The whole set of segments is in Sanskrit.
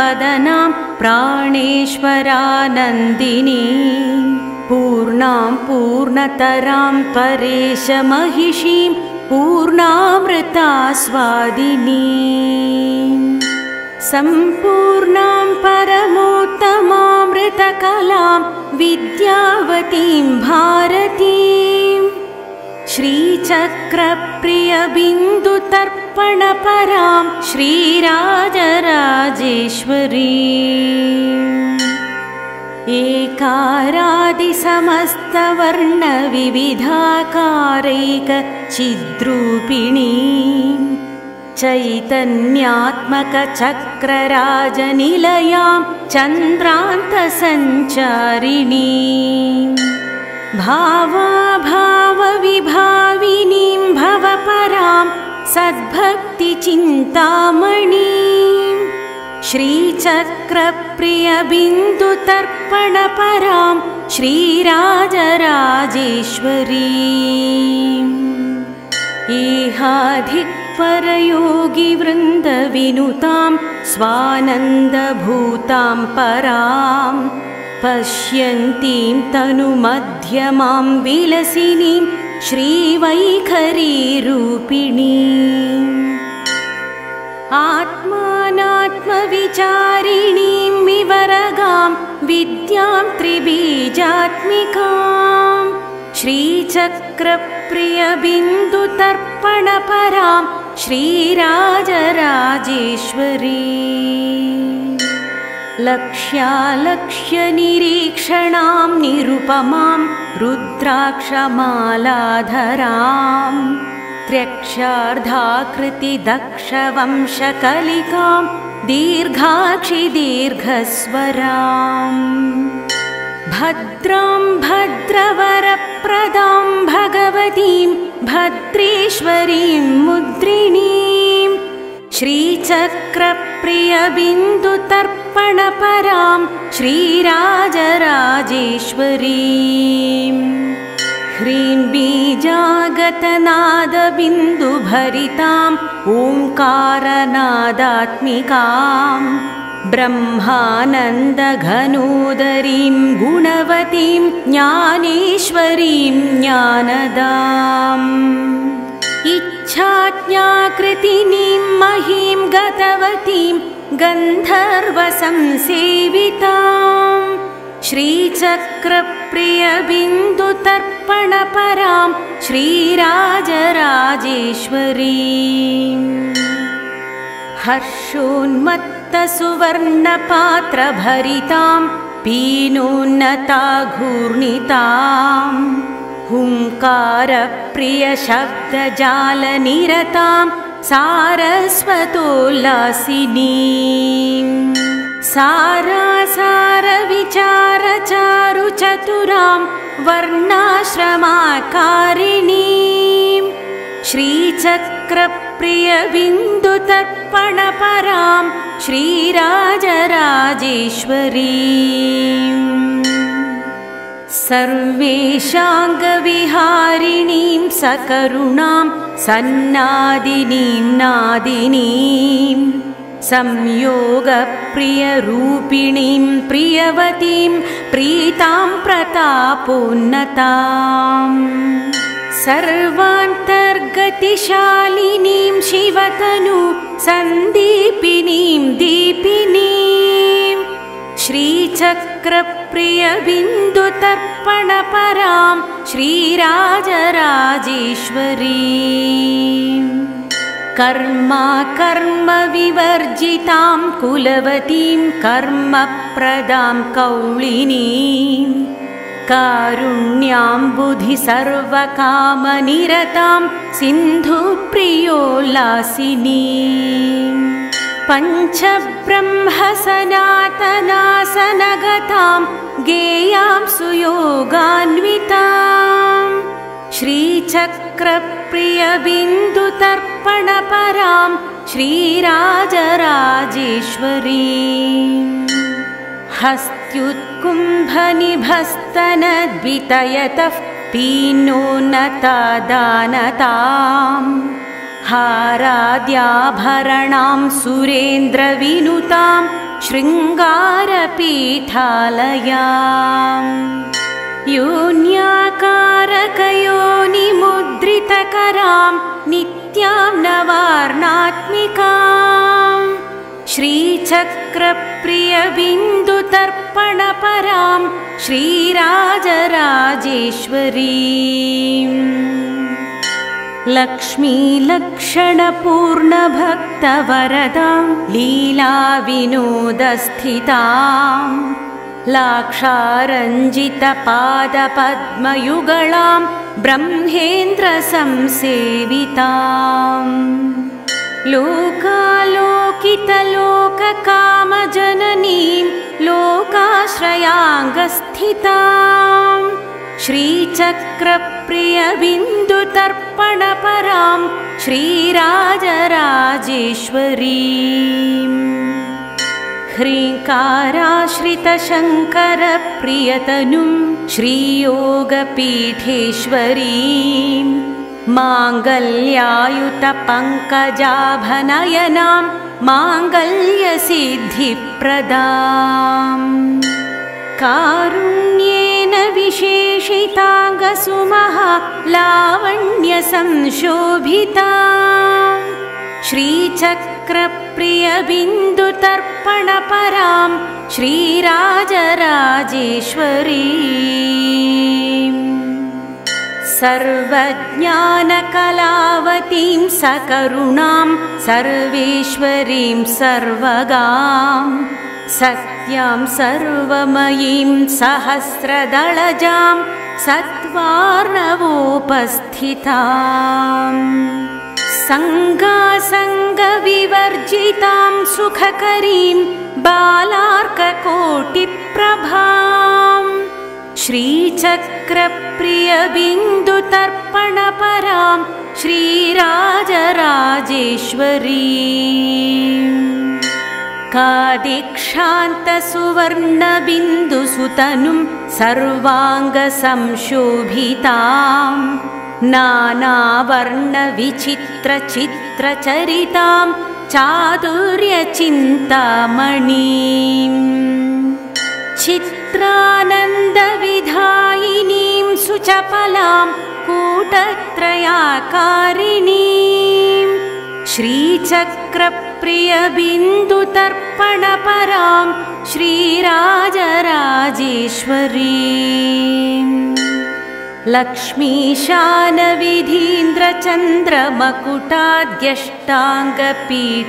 प्रसादनां प्राणेश्वरानन्दिनी पूर्णां पूर्णतरां परेशमहिषीं पूर्णामृतास्वादिनी सम्पूर्णां परमोत्तमामृतकलां विद्यावतीं भारतीं श्रीचक्रप्रियबिन्दुतर्पणपरां श्रीराजराजेश्वरीम् एकारादिसमस्तवर्णविविधाकारैकचिद्रूपिणीं चैतन्यात्मकचक्रराजनिलयां चन्द्रान्तसञ्चारिणीं भावाभावविभाविनीं भवपरां सद्भक्तिचिन्तामणीं श्रीचक्रप्रियबिन्दुतर्पणपरां श्रीराजराजेश्वरीम् इहाधिक्परयोगिवृन्दविनुतां स्वानन्दभूतां परां पश्यन्तीं तनुमध्यमां विलसिनीं श्रीवैखरीरूपिणीम् आत्मानात्मविचारिणीं विवरगां विद्यां त्रिबीजात्मिकां श्रीचक्रप्रियबिन्दुतर्पणपरां श्रीराजराजेश्वरीम् लक्ष्यालक्ष्यनिरीक्षणां निरुपमां रुद्राक्षमालाधरां त्र्यक्षार्धाकृतिदक्षवंशकलिकां दीर्घाक्षिदीर्घस्वराम् भद्रां भद्रवरप्रदां भगवतीं भद्रेश्वरीं मुद्रिणीं श्रीचक्रप्रियबिन्दुतर्पणपरां श्रीराजराजेश्वरीम् ह्रीं बीजागतनादबिन्दुभरितां ओङ्कारनादात्मिकां ब्रह्मानन्दघनोदरीं गुणवतीं ज्ञानेश्वरीं ज्ञानदाम् इच्छाज्ञाकृतिनीं महीं गतवतीं गन्धर्वसंसेवितां श्रीचक्रप्रियबिन्दुतर्पणपरां श्रीराजराजेश्वरीम् हर्षोन्मत्तसुवर्णपात्रभरितां पीनोन्नताघूर्णितां हुङ्कारप्रियशब्दजालनिरतां सारस्वतोल्लासिनीं सारासारविचारचारुचतुरां वर्णाश्रमाकारिणीं श्रीचक्रप्रियबिन्दुतर्पणपरां श्रीराजराजेश्वरीम् सर्वेशाङ्गविहारिणीं सकरुणां सन्नादिनीं नादिनीं संयोगप्रियरूपिणीं प्रियवतीं प्रीतां प्रतापोन्नताम् सर्वान्तर्गतिशालिनीं शिवतनु सन्दीपिनीं दीपिनीं श्रीचक्रप्रियबिन्दुतर्पणपरां श्रीराजराजेश्वरीम् कर्मविवर्जितां कुलवतीं कर्मप्रदां कौलिनीं कारुण्याम्बुधि सर्वकामनिरतां सिन्धुप्रियोल्लासिनीं पञ्चब्रह्मसनातनासनगतां गेयां सुयोगान्वितां श्रीचक्रप्रियबिन्दुतर्पणपरां श्रीराजराजेश्वरीम् हस्त्युत्कुम्भनिभस्तनद्वितयतः पीनोन्नतादानतां हाराद्याभरणां सुरेन्द्रविनुतां शृङ्गारपीठालयाम् योन्याकारकयोनिमुद्रितकरां नित्यां नवार्णात्मिकां श्रीचक्रप्रियबिन्दुतर्पणपरां श्रीराजराजेश्वरीम् लक्ष्मीलक्षणपूर्णभक्तवरदां लीलाविनोदस्थितां लाक्षारञ्जितपादपद्मयुगलां ब्रह्मेन्द्रसंसेविताम् लोकालोकितलोककामजननीं लोकाश्रयाङ्गस्थितां श्रीचक्रप्रियबिन्दुतर्पणपरां श्रीराजराजेश्वरीम् ह्रीङ्काराश्रितशङ्करप्रियतनुं श्रीयोगपीठेश्वरीं माङ्गल्यायुतपङ्कजाभनयनां माङ्गल्यसिद्धिप्रदाम् कारुण्येन विशेषिताङ्गसुमः लावण्यसंशोभिता श्रीचक्रप्रियबिन्दुतर्पणपरां श्रीराजराजेश्वरीम् सर्वज्ञानकलावतीं सकरुणां सर्वेश्वरीं सर्वगां सत्यां सर्वमयीं सहस्रदलजां सत्त्वार्णवोपस्थिताम् सङ्गासङ्गविवर्जितां सुखकरीं बालार्ककोटिप्रभां श्रीचक्रप्रियबिन्दुतर्पणपरां श्रीराजराजेश्वरीम् कादिक्षान्तसुवर्णबिन्दुसुतनुं सर्वाङ्गसंशोभितां नानावर्णविचित्रचित्रचरितां चातुर्यचिन्तामणिम् चित्रानन्दविधायिनीं सुचपलां कूटत्रयाकारिणीं श्रीचक्रप्रियबिन्दुतर्पणपरां श्रीराजराजेश्वरीम्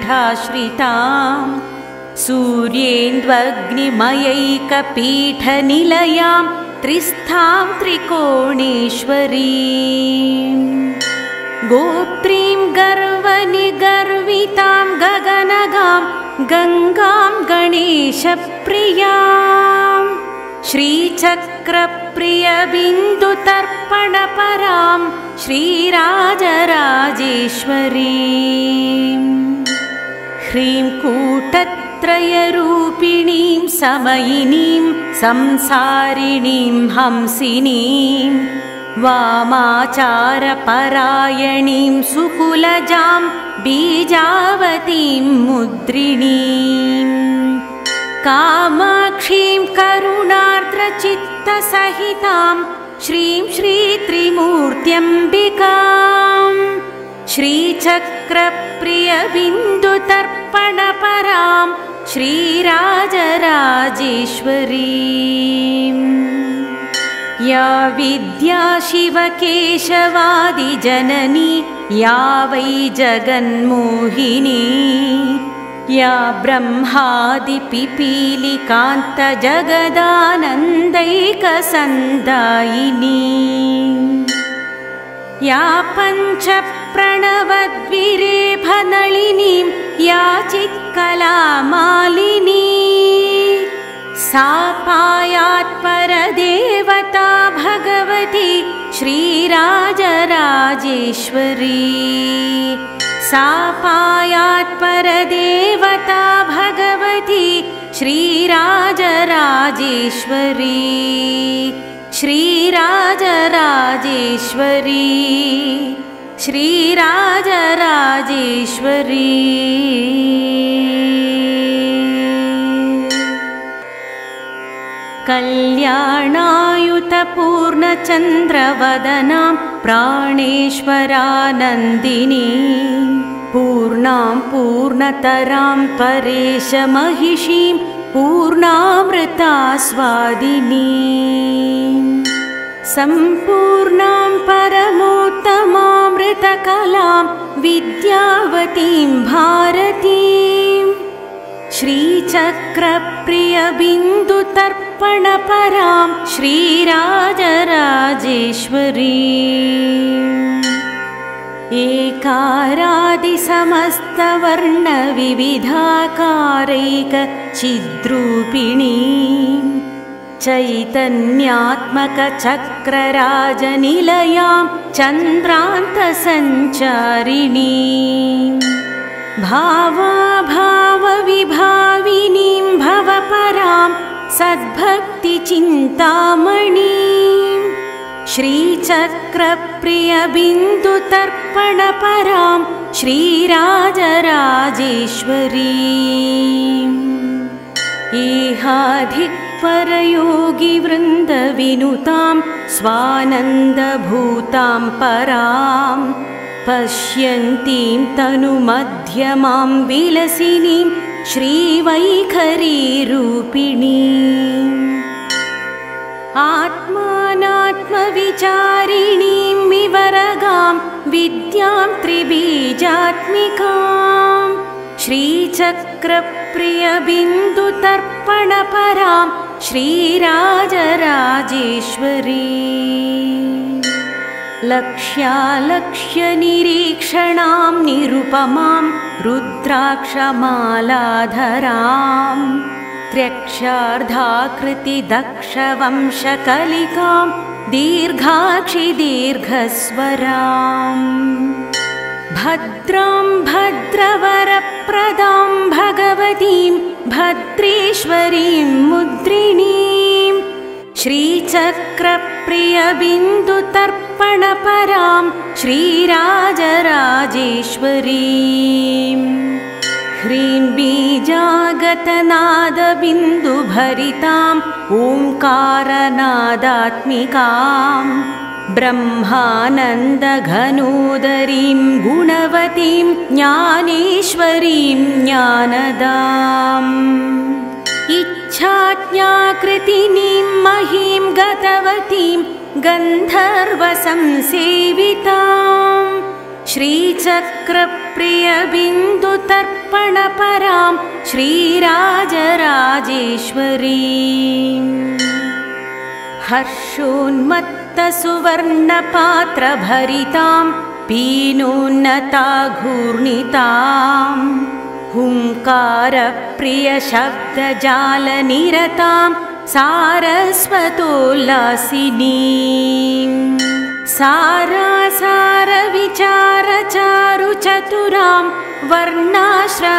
लक्ष्मीशानविधीन्द्रचन्द्रमकुटाद्यष्टाङ्गपीठाश्रितां सूर्येन्द्वग्निमयैकपीठनिलयां त्रिस्थां त्रिकोणेश्वरीम् गोप्त्रीं गर्वनिगर्वितां गगनगां गङ्गां गणेशप्रियां श्रीचक्रप्रियबिन्दुतर्पणपरां श्रीराजराजेश्वरीम् ह्रीं कूटत्रयरूपिणीं समयिनीं संसारिणीं हंसिनीं वामाचारपरायणीं सुकुलजां बीजावतीं मुद्रिणीं कामाक्षीं करुणार्द्रचित्तसहितां श्रीं श्रीत्रिमूर्त्यम्बिकां श्रीचक्रप्रियबिन्दुतर्पणपरां श्रीराजराजेश्वरीम् या विद्या शिवकेशवादिजननी या वै जगन्मोहिनी या ब्रह्मादिपिपीलिकान्तजगदानन्दैकसन्दायिनी या पञ्चप्रणवद्विरेफनलिनीं या चित्कलामालिनी सा पायात्परदेवता भगवती श्रीराजराजेश्वरी सा पायात्परदेवता भगवती श्रीराजराजेश्वरी श्रीराजराजेश्वरी श्रीराजराजेश्वरी। कल्याणायुतपूर्णचन्द्रवदनां प्राणेश्वरानन्दिनीं पूर्णां पूर्णतरां परेशमहिषीं पूर्णामृतास्वादिनीं सम्पूर्णां परमोत्तमामृतकलां विद्यावतीं भारतीं श्रीचक्रप्रियबिन्दुतर्पणपरां श्रीराजराजेश्वरीम् एकारादिसमस्तवर्णविविधाकारैकचिद्रूपिणीं चैतन्यात्मकचक्रराजनिलयां चन्द्रान्तसञ्चारिणीं भावाभावविभाविनीं भवपरां सद्भक्तिचिन्तामणीं श्रीचक्रप्रियबिन्दुतर्पणपरां श्रीराजराजेश्वरीम् इहाधिक्परयोगिवृन्दविनुतां स्वानन्दभूतां परां पश्यन्तीं तनुमध्यमां विलसिनीं श्रीवैखरीरूपिणीम् आत्मानात्मविचारिणीं विवरगां विद्यां त्रिबीजात्मिकां श्रीचक्रप्रियबिन्दुतर्पणपरां श्रीराजराजेश्वरीम् लक्ष्यालक्ष्यनिरीक्षणां निरुपमां रुद्राक्षमालाधरां त्र्यक्षार्धाकृतिदक्षवंशकलिकां दीर्घाक्षिदीर्घस्वरां भद्रां भद्रवरप्रदां भगवतीं भद्रेश्वरीं मुद्रिणीं श्रीचक्रप्रियबिन्दुतर्पणपरां श्रीराजराजेश्वरीम् ह्रीं बीजागतनादबिन्दुभरिताम् ओङ्कारनादात्मिकां ब्रह्मानन्दघनोदरीं गुणवतीं ज्ञानेश्वरीं ज्ञानदाम् इच्छाज्ञाकृतिनीं महीं गतवतीं गन्धर्वसंसेवितां श्रीचक्रप्रियबिन्दुतर्पणपरां श्रीराजराजेश्वरीम् हर्षोन्मत्तसुवर्णपात्रभरितां पीनोन्नताघूर्णितां हुङ्कारप्रियशब्दजालनिरतां सारस्वतोल्लासिनीं सारासारविचारचारुचतुरां वर्णाश्रमाकारिणीं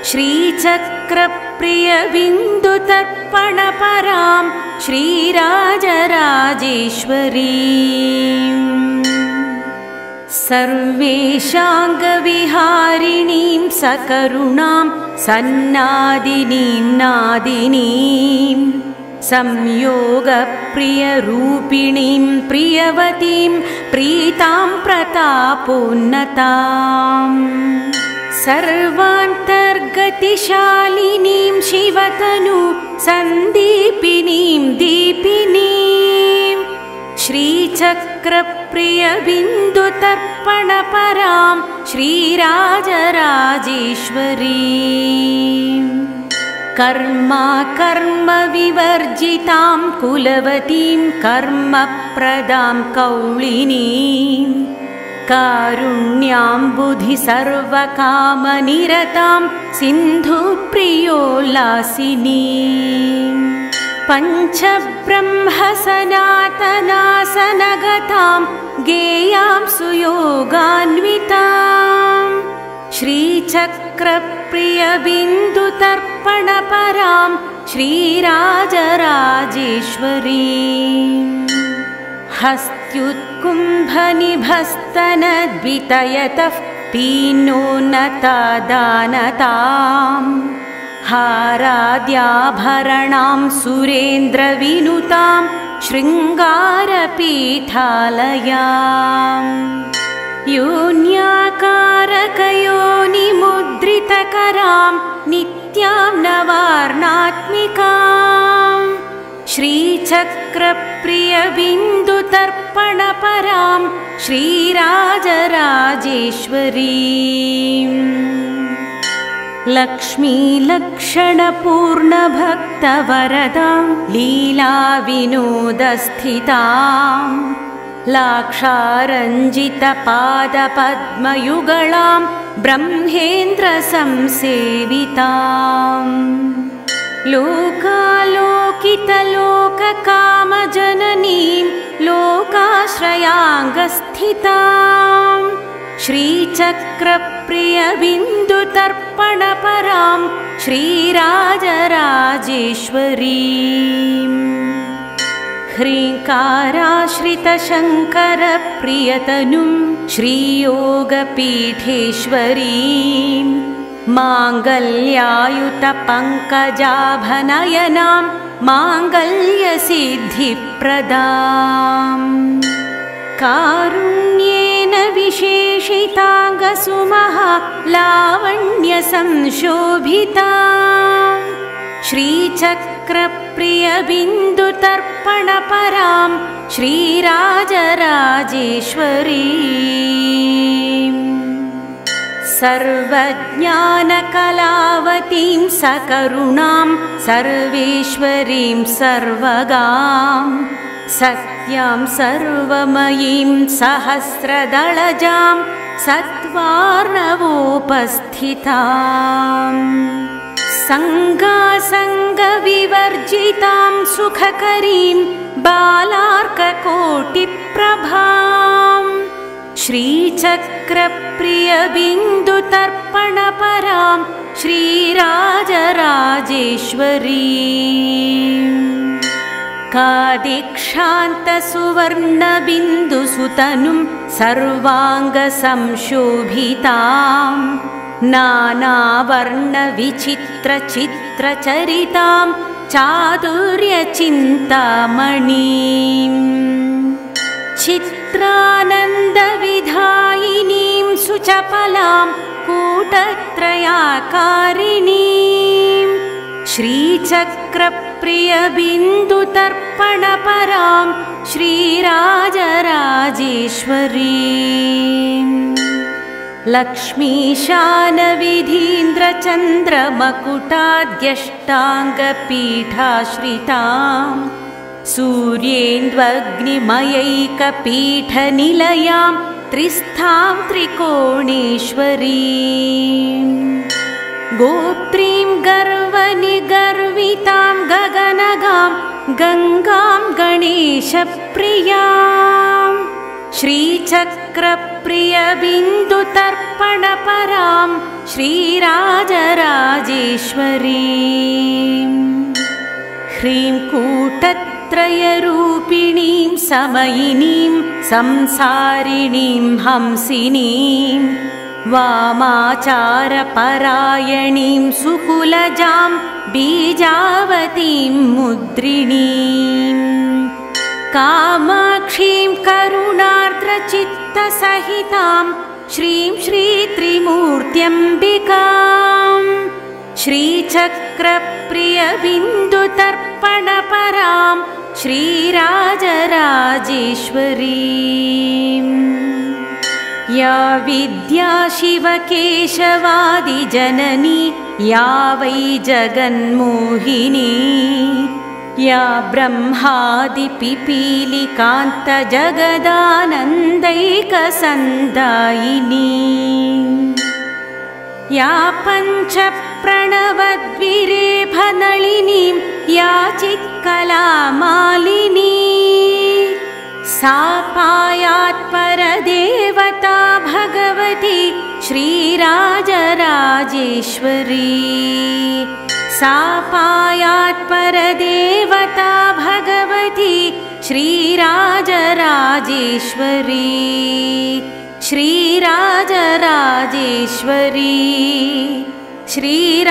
श्रीचक्रप्रियबिन्दुतर्पणपरां श्रीराजराजेश्वरीम् सर्वेशाङ्गविहारिणीं सकरुणां सन्नादिनीं नादिनीं संयोगप्रियरूपिणीं प्रियवतीं प्रीतां प्रतापोन्नतां सर्वान्तर्गतिशालिनीं शिवतनु सन्दीपिनीं दीपिनीं श्रीचक्रप्रियबिन्दुतर्पणपरां श्रीराजराजेश्वरीम् कर्मविवर्जितां कुलवतीं कर्मप्रदां कौलिनीं कारुण्याम्बुधि सर्वकामनिरतां सिन्धुप्रियोल्लासिनीं पञ्चब्रह्मसनातनासनगतां गेयां सुयोगान्वितां श्रीचक्रप्रियबिन्दुतर्पणपरां श्रीराजराजेश्वरीम् हस्त्युत्कुम्भनिभस्तनद्वितयतः पीनोन्नतादानतां हाराद्याभरणां सुरेन्द्रविनुतां शृङ्गारपीठालयाम् योन्याकारकयोनिमुद्रितकरां नित्यां नवार्णात्मिकां श्रीचक्रप्रियबिन्दुतर्पणपरां श्रीराजराजेश्वरीम् लक्ष्मीलक्षणपूर्णभक्तवरदां लीलाविनोदस्थितां लाक्षारञ्जितपादपद्मयुगळां ब्रह्मेन्द्रसंसेविताम् लोकालोकितलोककामजननीं लोकाश्रयाङ्गस्थितां श्रीचक्रप्रियबिन्दुतर्पणपरां श्रीराजराजेश्वरीम् ह्रीङ्काराश्रितशङ्करप्रियतनुं श्रीयोगपीठेश्वरीं माङ्गल्यायुतपङ्कजाभनयनां माङ्गल्यसिद्धिप्रदाम् कारुण्येन विशेषिताङ्गसुमः लावण्यसंशोभितां श्रीचक्रप्रियबिन्दुतर्पणपरां श्रीराजराजेश्वरीम् सर्वज्ञानकलावतीं सकरुणां सर्वेश्वरीं सर्वगां सत्यां सर्वमयीं सहस्रदलजां सत्त्वार्णवोपस्थिताम् सङ्गासङ्गविवर्जितां सुखकरीं बालार्ककोटिप्रभां श्रीचक्रप्रियबिन्दुतर्पणपरां श्रीराजराजेश्वरीम् कादिक्षान्तसुवर्णबिन्दुसुतनुं सर्वाङ्गसंशोभितां नानावर्णविचित्रचित्रचरितां चातुर्यचिन्तामणिम् चित्रानन्दविधायिनीं सुचपलां कूटत्रयाकारिणीं श्रीचक्रप्रियबिन्दुतर्पणपरां श्रीराजराजेश्वरीम् लक्ष्मीशानविधीन्द्रचन्द्रमकुटाद्यष्टाङ्गपीठाश्रितां सूर्येन्द्वग्निमयैकपीठनिलयां त्रिस्थां त्रिकोणेश्वरीं गोत्रीं गर्वनिगर्वितां गगनगां गङ्गां गणेशप्रियां श्रीचक्रप्रियबिन्दुतर्पणपरां श्रीराजराजेश्वरीम् ह्रीं कूटत्रयरूपिणीं समयिनीं संसारिणीं हंसिनीं वामाचारपरायणीं सुकुलजां बीजावतीं मुद्रिणीं कामाक्षीं करुणार्द्रचित्तसहितां श्रीं श्रीत्रिमूर्त्यम्बिकां श्रीचक्रप्रियबिन्दुतर्पणपरां श्रीराजराजेश्वरीम् या विद्या शिवकेशवादिजननी या वै जगन्मोहिनी या ब्रह्मादिपिपीलिकान्तजगदानन्दैकसन्दायिनी या पञ्चप्रणवद्विरेफनलिनीं या चित्कलामालिनी सा पायात्परदेवता भगवती श्रीराजराजेश्वरी सा पायात्परदेवता भगवती श्रीराजराजेश्वरी श्रीराजराजेश्वरी श्रीराजराजेश्वरी।